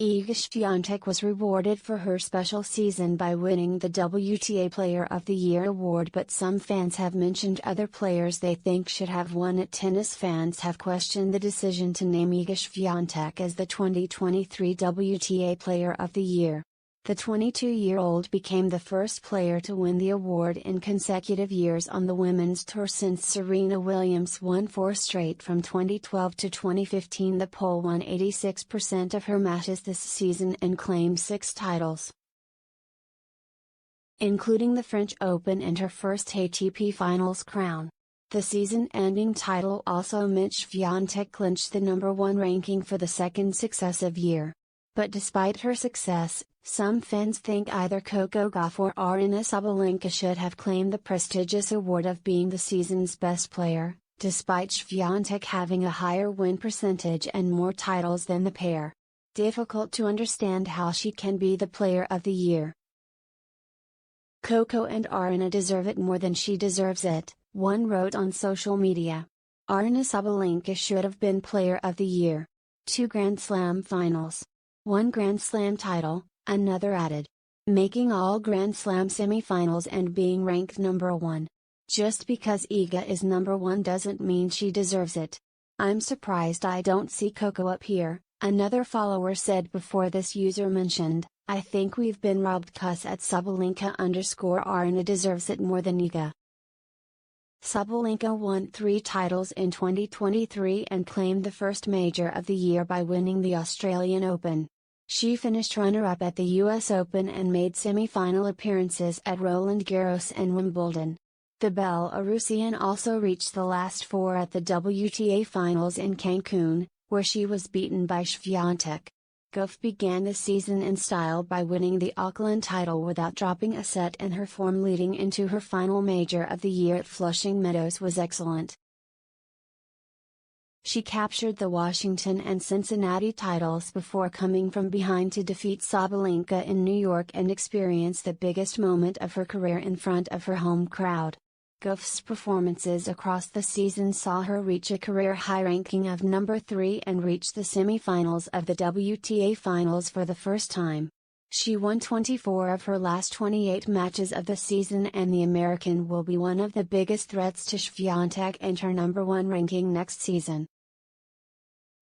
Iga Swiatek was rewarded for her special season by winning the WTA Player of the Year award, but some fans have mentioned other players they think should have won it. Tennis fans have questioned the decision to name Iga Swiatek as the 2023 WTA Player of the Year. The 22-year-old became the first player to win the award in consecutive years on the women's tour since Serena Williams won 4 straight from 2012 to 2015. The Pole won 86% of her matches this season and claimed 6 titles, including the French Open and her first ATP Finals crown. The season-ending title also meant Swiatek clinched the #1 ranking for the second successive year. But despite her success, some fans think either Coco Gauff or Aryna Sabalenka should have claimed the prestigious award of being the season's best player, despite Swiatek having a higher win percentage and more titles than the pair. Difficult to understand how she can be the Player of the Year. Coco and Aryna deserve it more than she deserves it, one wrote on social media. Aryna Sabalenka should have been Player of the Year. 2 Grand Slam finals, 1 Grand Slam title, another added. Making all Grand Slam semifinals and being ranked #1. Just because Iga is #1 doesn't mean she deserves it. I'm surprised I don't see Coco up here, another follower said before this user mentioned, I think we've been robbed cuz at Sabalenka_Aryna deserves it more than Iga. Sabalenka won 3 titles in 2023 and claimed the first major of the year by winning the Australian Open. She finished runner-up at the US Open and made semi-final appearances at Roland Garros and Wimbledon. The Belarusian also reached the last 4 at the WTA Finals in Cancun, where she was beaten by Swiatek. Gauff began the season in style by winning the Auckland title without dropping a set, and her form leading into her final major of the year at Flushing Meadows was excellent. She captured the Washington and Cincinnati titles before coming from behind to defeat Sabalenka in New York and experience the biggest moment of her career in front of her home crowd. Gauff's performances across the season saw her reach a career-high ranking of #3 and reach the semi-finals of the WTA Finals for the first time. She won 24 of her last 28 matches of the season, and the American will be one of the biggest threats to Swiatek and her #1 ranking next season.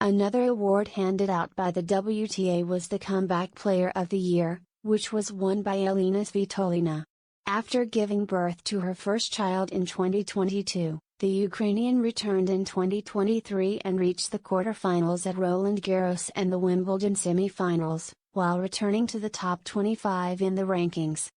Another award handed out by the WTA was the Comeback Player of the Year, which was won by Aryna Swiatek. After giving birth to her first child in 2022, the Ukrainian returned in 2023 and reached the quarterfinals at Roland Garros and the Wimbledon semi-finals, while returning to the top 25 in the rankings.